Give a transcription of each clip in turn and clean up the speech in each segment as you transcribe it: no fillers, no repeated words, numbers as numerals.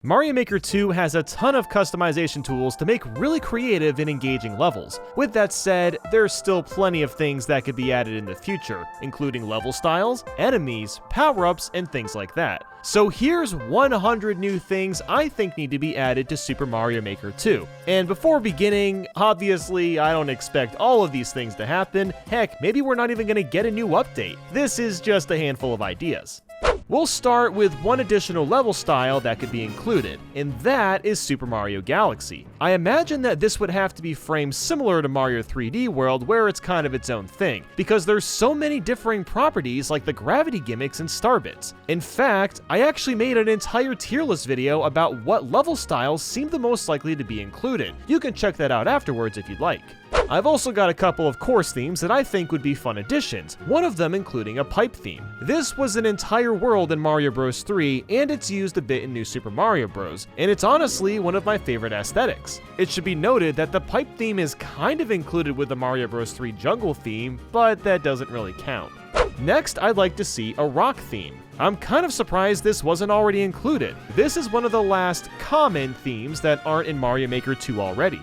Mario Maker 2 has a ton of customization tools to make really creative and engaging levels. With that said, there's still plenty of things that could be added in the future, including level styles, enemies, power-ups, and things like that. So here's 100 new things I think need to be added to Super Mario Maker 2. And before beginning, obviously I don't expect all of these things to happen. Heck, maybe we're not even going to get a new update. This is just a handful of ideas. We'll start with one additional level style that could be included, and that is Super Mario Galaxy. I imagine that this would have to be framed similar to Mario 3D World, where it's kind of its own thing, because there's so many differing properties like the gravity gimmicks and star bits. In fact, I actually made an entire tier list video about what level styles seem the most likely to be included. You can check that out afterwards if you'd like. I've also got a couple of course themes that I think would be fun additions, one of them including a pipe theme. This was an entire world in Mario Bros. 3, and it's used a bit in New Super Mario Bros., and it's honestly one of my favorite aesthetics. It should be noted that the pipe theme is kind of included with the Mario Bros. 3 jungle theme, but that doesn't really count. Next, I'd like to see a rock theme. I'm kind of surprised this wasn't already included. This is one of the last common themes that aren't in Mario Maker 2 already.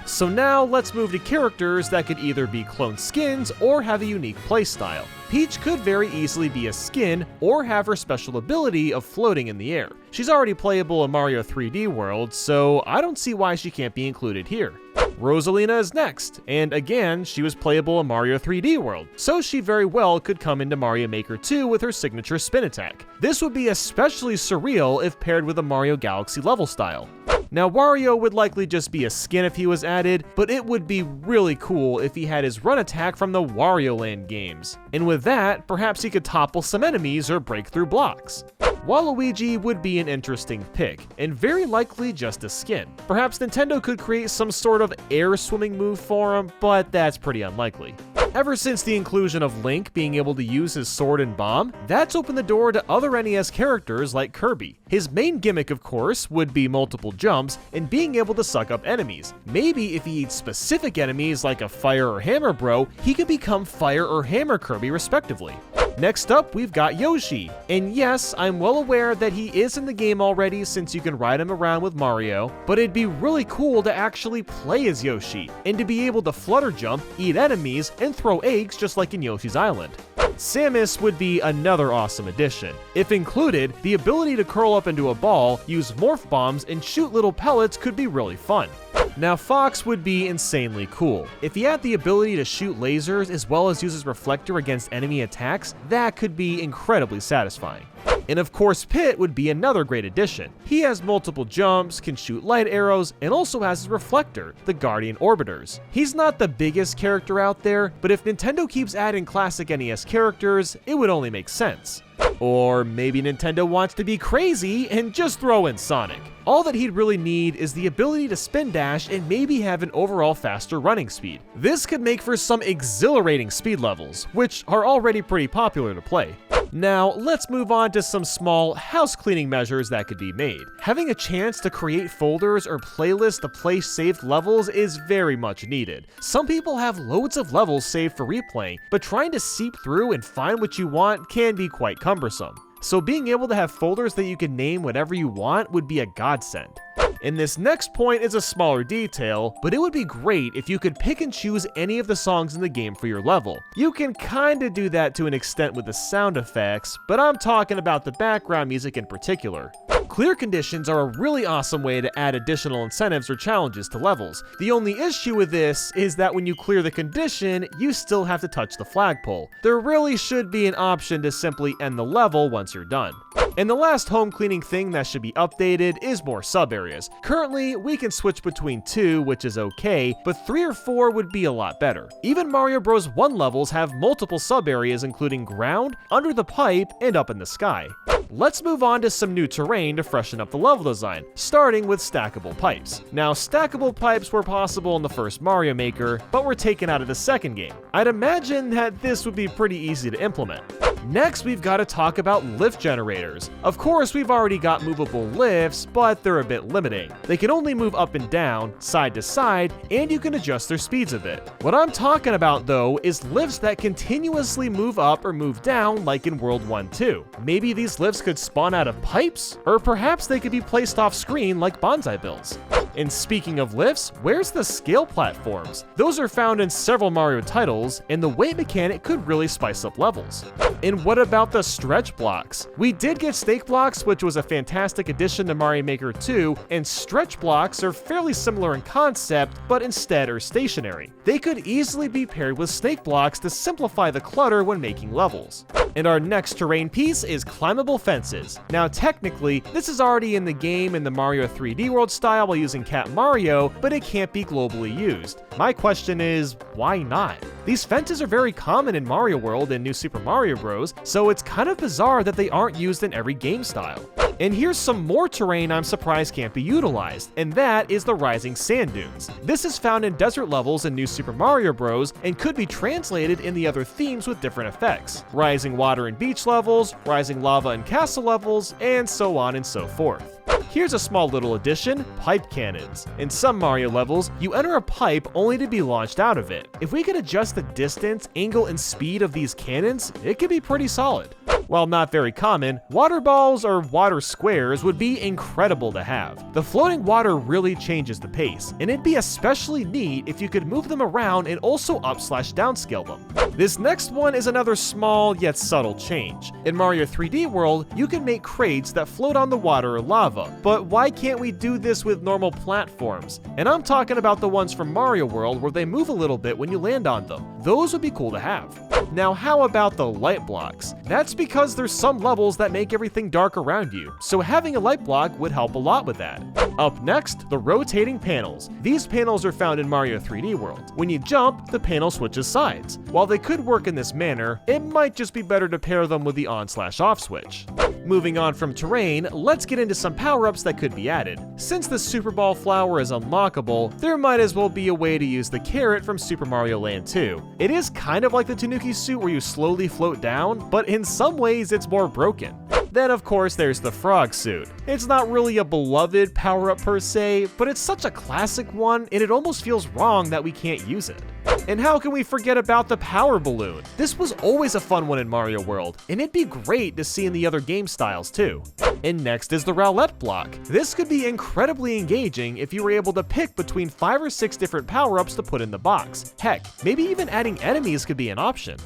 So now let's move to characters that could either be clone skins or have a unique playstyle. Peach could very easily be a skin or have her special ability of floating in the air. She's already playable in Mario 3D World, so I don't see why she can't be included here. ROSALINA is next, and again, she was playable in Mario 3D World, so she very well could come into Mario Maker 2 with her signature spin attack. This would be especially surreal if paired with a Mario Galaxy level style. Now, Wario would likely just be a skin if he was added, but it would be really cool if he had his run attack from the Wario Land games. And with that, perhaps he could topple some enemies or break through blocks. Waluigi would be an interesting pick, and very likely just a skin. Perhaps Nintendo could create some sort of air swimming move for him, but that's pretty unlikely. Ever since the inclusion of Link being able to use his sword and bomb, that's opened the door to other NES characters like Kirby. His main gimmick, of course, would be multiple jumps and being able to suck up enemies. Maybe if he eats specific enemies like a Fire or Hammer Bro, he could become Fire or Hammer Kirby respectively. Next up, we've got Yoshi. And yes, I'm well aware that he is in the game already since you can ride him around with Mario, but it'd be really cool to actually play as Yoshi, and to be able to flutter jump, eat enemies, and throw eggs just like in Yoshi's Island. Samus would be another awesome addition. If included, the ability to curl up into a ball, use morph bombs, and shoot little pellets could be really fun. Now, Fox would be insanely cool. If he had the ability to shoot lasers as well as use his reflector against enemy attacks, that could be incredibly satisfying. And of course, Pit would be another great addition. He has multiple jumps, can shoot light arrows, and also has his reflector, the Guardian Orbiters. He's not the biggest character out there, but if Nintendo keeps adding classic NES characters, it would only make sense. Or maybe Nintendo wants to be crazy and just throw in Sonic. All that he'd really need is the ability to spin dash and maybe have an overall faster running speed. This could make for some exhilarating speed levels, which are already pretty popular to play. Now, let's move on to some small house cleaning measures that could be made. Having a chance to create folders or playlists to play saved levels is very much needed. Some people have loads of levels saved for replaying, but trying to seep through and find what you want can be quite cumbersome. So being able to have folders that you can name whatever you want would be a godsend. And this next point is a smaller detail, but it would be great if you could pick and choose any of the songs in the game for your level. You can kinda do that to an extent with the sound effects, but I'm talking about the background music in particular. Clear conditions are a really awesome way to add additional incentives or challenges to levels. The only issue with this is that when you clear the condition, you still have to touch the flagpole. There really should be an option to simply end the level once you're done. And the last home cleaning thing that should be updated is more sub areas. Currently, we can switch between 2, which is okay, but 3 or 4 would be a lot better. Even Mario Bros. 1 levels have multiple sub areas including ground, under the pipe, and up in the sky. Let's move on to some new terrain to freshen up the level design, starting with stackable pipes. Now, stackable pipes were possible in the first Mario Maker, but were taken out of the second game. I'd imagine that this would be pretty easy to implement. Next, we've got to talk about lift generators. Of course, we've already got movable lifts, but they're a bit limiting. They can only move up and down, side to side, and you can adjust their speeds a bit. What I'm talking about, though, is lifts that continuously move up or move down like in World 1-2. Maybe these lifts could spawn out of pipes? Or perhaps perhaps they could be placed off screen like bonsai bills. And speaking of lifts, where's the scale platforms? Those are found in several Mario titles, and the weight mechanic could really spice up levels. And what about the stretch blocks? We did get snake blocks, which was a fantastic addition to Mario Maker 2, and stretch blocks are fairly similar in concept, but instead are stationary. They could easily be paired with snake blocks to simplify the clutter when making levels. And our next terrain piece is climbable fences. Now technically, this is already in the game in the Mario 3D World style while using Cat Mario, but it can't be globally used. My question is, why not? These fences are very common in Mario World and New Super Mario Bros., so it's kind of bizarre that they aren't used in every game style. And here's some more terrain I'm surprised can't be utilized, and that is the rising sand dunes. This is found in desert levels in New Super Mario Bros. And could be translated in the other themes with different effects. Rising water in beach levels, rising lava in castle levels, and so on and so forth. Here's a small little addition, pipe cannons. In some Mario levels, you enter a pipe only to be launched out of it. If we could adjust the distance, angle, and speed of these cannons, it could be pretty solid. While not very common, water balls or water squares would be incredible to have. The floating water really changes the pace, and it'd be especially neat if you could move them around and also up/downscale them. This next one is another small yet subtle change. In Mario 3D World, you can make crates that float on the water or lava, but why can't we do this with normal platforms? And I'm talking about the ones from Mario World where they move a little bit when you land on them. Those would be cool to have. Now how about the light blocks? That's because there's some levels that make everything dark around you, so having a light block would help a lot with that. Up next, the rotating panels. These panels are found in Mario 3D World. When you jump, the panel switches sides. While they could work in this manner, it might just be better to pair them with the on/off switch. Moving on from terrain, let's get into some power-ups that could be added. Since the Super Ball Flower is unlockable, there might as well be a way to use the carrot from Super Mario Land 2. It is kind of like the Tanuki suit where you slowly float down, but in some ways it's more broken. Then of course there's the frog suit. It's not really a beloved power-up per se, but it's such a classic one and it almost feels wrong that we can't use it. And how can we forget about the power balloon? This was always a fun one in Mario World, and it'd be great to see in the other game styles too. And next is the roulette block. This could be incredibly engaging if you were able to pick between 5 or 6 different power-ups to put in the box. Heck, maybe even adding enemies could be an option.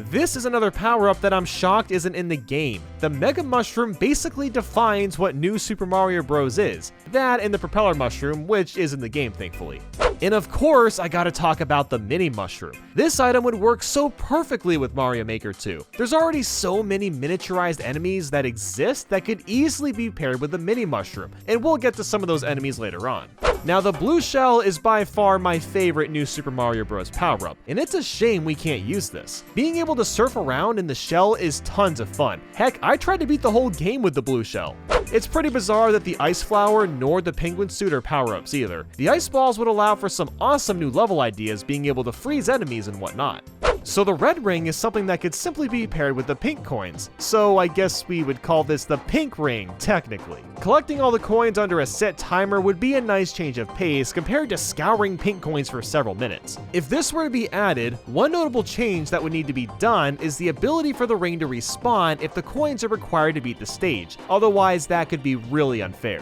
This is another power-up that I'm shocked isn't in the game. The Mega Mushroom basically defines what New Super Mario Bros. Is. That and the Propeller Mushroom, which is in the game thankfully. And of course, I gotta talk about the Mini Mushroom. This item would work so perfectly with Mario Maker 2. There's already so many miniaturized enemies that exist that could easily be paired with the Mini Mushroom, and we'll get to some of those enemies later on. Now the blue shell is by far my favorite New Super Mario Bros. Power-up, and it's a shame we can't use this. Being able to surf around in the shell is tons of fun. Heck, I tried to beat the whole game with the blue shell. It's pretty bizarre that the Ice Flower nor the Penguin Suit are power-ups either. The Ice Balls would allow for some awesome new level ideas, being able to freeze enemies and whatnot. So the red ring is something that could simply be paired with the pink coins. So I guess we would call this the pink ring, technically. Collecting all the coins under a set timer would be a nice change of pace compared to scouring pink coins for several minutes. If this were to be added, one notable change that would need to be done is the ability for the ring to respawn if the coins are required to beat the stage. Otherwise, that could be really unfair.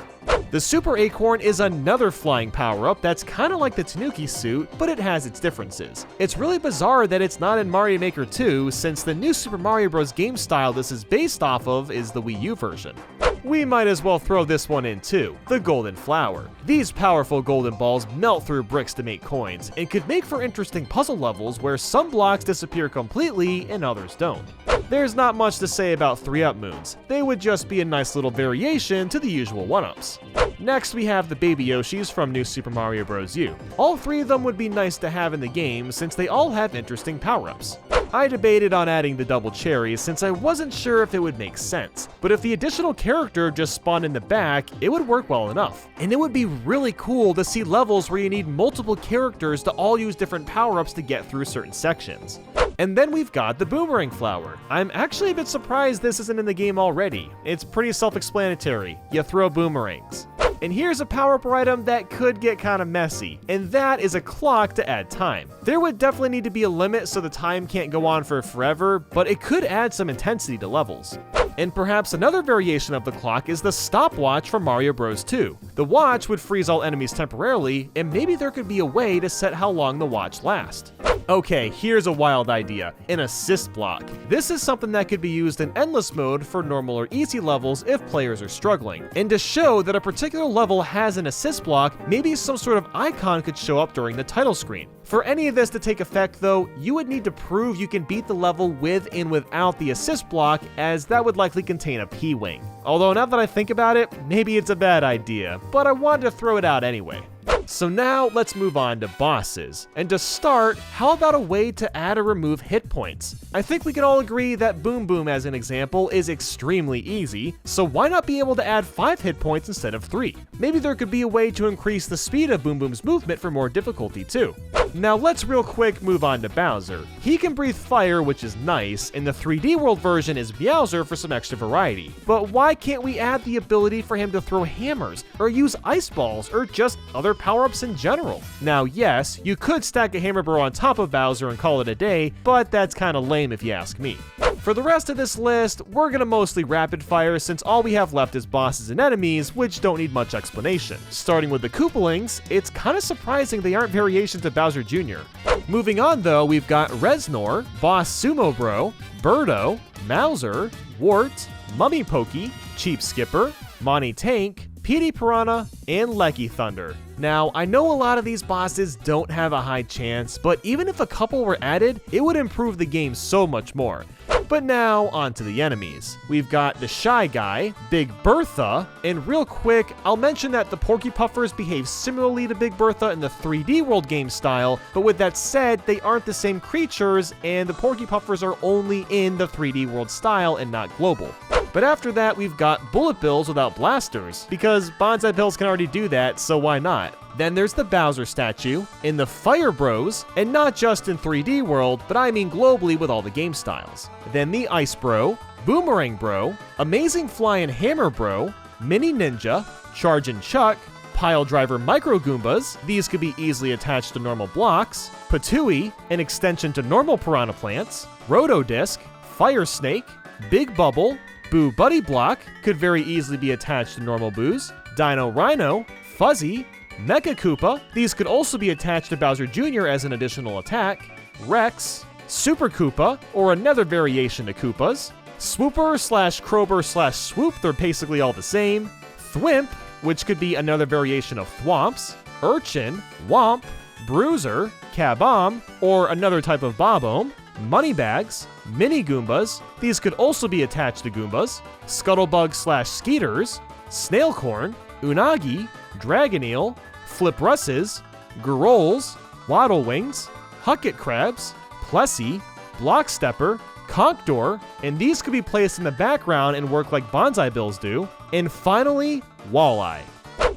The Super Acorn is another flying power-up that's kind of like the Tanuki suit, but it has its differences. It's really bizarre that it's not in Mario Maker 2, since the New Super Mario Bros. Game style this is based off of is the Wii U version. We might as well throw this one in too, the Golden Flower. These powerful golden balls melt through bricks to make coins, and could make for interesting puzzle levels where some blocks disappear completely and others don't. There's not much to say about 3-up moons. They would just be a nice little variation to the usual 1-ups. Next, we have the Baby Yoshis from New Super Mario Bros. U. All 3 of them would be nice to have in the game since they all have interesting power-ups. I debated on adding the double cherries since I wasn't sure if it would make sense, but if the additional character just spawned in the back, it would work well enough. And it would be really cool to see levels where you need multiple characters to all use different power-ups to get through certain sections. And then we've got the Boomerang Flower. I'm actually a bit surprised this isn't in the game already. It's pretty self-explanatory. You throw boomerangs. And here's a power-up item that could get kind of messy, and that is a clock to add time. There would definitely need to be a limit so the time can't go on for forever, but it could add some intensity to levels. And perhaps another variation of the clock is the stopwatch from Mario Bros. 2. The watch would freeze all enemies temporarily, and maybe there could be a way to set how long the watch lasts. Okay, here's a wild idea, an assist block. This is something that could be used in endless mode for normal or easy levels if players are struggling. And to show that a particular level has an assist block, maybe some sort of icon could show up during the title screen. For any of this to take effect though, you would need to prove you can beat the level with and without the assist block, as that would likely contain a P-Wing. Although now that I think about it, maybe it's a bad idea, but I wanted to throw it out anyway. So now let's move on to bosses. And to start, how about a way to add or remove hit points? I think we can all agree that Boom Boom as an example is extremely easy, so why not be able to add 5 hit points instead of 3? Maybe there could be a way to increase the speed of Boom Boom's movement for more difficulty too. Now let's real quick move on to Bowser. He can breathe fire, which is nice, and the 3D World version is Meowser for some extra variety. But why can't we add the ability for him to throw hammers, or use ice balls, or just other power-ups in general? Now yes, you could stack a Hammer Bro on top of Bowser and call it a day, but that's kinda lame if you ask me. For the rest of this list, we're gonna mostly rapid fire since all we have left is bosses and enemies, which don't need much explanation. Starting with the Koopalings, it's kinda surprising they aren't variations of Bowser Jr. Moving on though, we've got Reznor, Boss Sumo Bro, Birdo, Mauser, Wart, Mummy Pokey, Cheap Skipper, Monty Tank, Petey Piranha, and Lecky Thunder. Now, I know a lot of these bosses don't have a high chance, but even if a couple were added, it would improve the game so much more. But now, on to the enemies. We've got the Shy Guy, Big Bertha, and real quick, I'll mention that the Porky Puffers behave similarly to Big Bertha in the 3D World game style, but with that said, they aren't the same creatures, and the Porky Puffers are only in the 3D World style and not global. But after that, we've got Bullet Bills without blasters, because Bonsai Bills can already do that, so why not? Then there's the Bowser statue, in the Fire Bros, and not just in 3D World, but I mean globally with all the game styles. Then the Ice Bro, Boomerang Bro, Amazing Flying Hammer Bro, Mini Ninja, Chargin' Chuck, Pile Driver Micro Goombas, these could be easily attached to normal blocks, Patooey, an extension to normal Piranha Plants, Rotodisc, Fire Snake, Big Bubble, Boo Buddy Block, could very easily be attached to normal Boos, Dino Rhino, Fuzzy, Mecha Koopa, these could also be attached to Bowser Jr. as an additional attack, Rex, Super Koopa, or another variation to Koopas, Swooper slash Crober slash Swoop, they're basically all the same, Thwimp, which could be another variation of Thwomps, Urchin, Womp, Bruiser, Kabomb, or another type of Bob-Omb, Moneybags, Mini Goombas, these could also be attached to Goombas, Scuttlebug slash Skeeters, Snailcorn, Unagi, Dragoneel, Flip Russes, Grolls, Waddle Wings, Hucket Crabs, Plessy, Blockstepper, Conkdor, and these could be placed in the background and work like Bonsai Bills do, and finally, Walleye.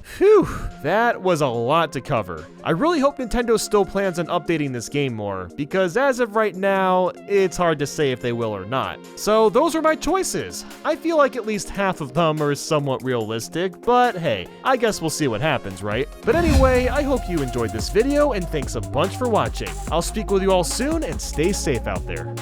Phew, that was a lot to cover. I really hope Nintendo still plans on updating this game more, because as of right now, it's hard to say if they will or not. So those are my choices. I feel like at least half of them are somewhat realistic, but hey, I guess we'll see what happens, right? But anyway, I hope you enjoyed this video, and thanks a bunch for watching. I'll speak with you all soon, and stay safe out there.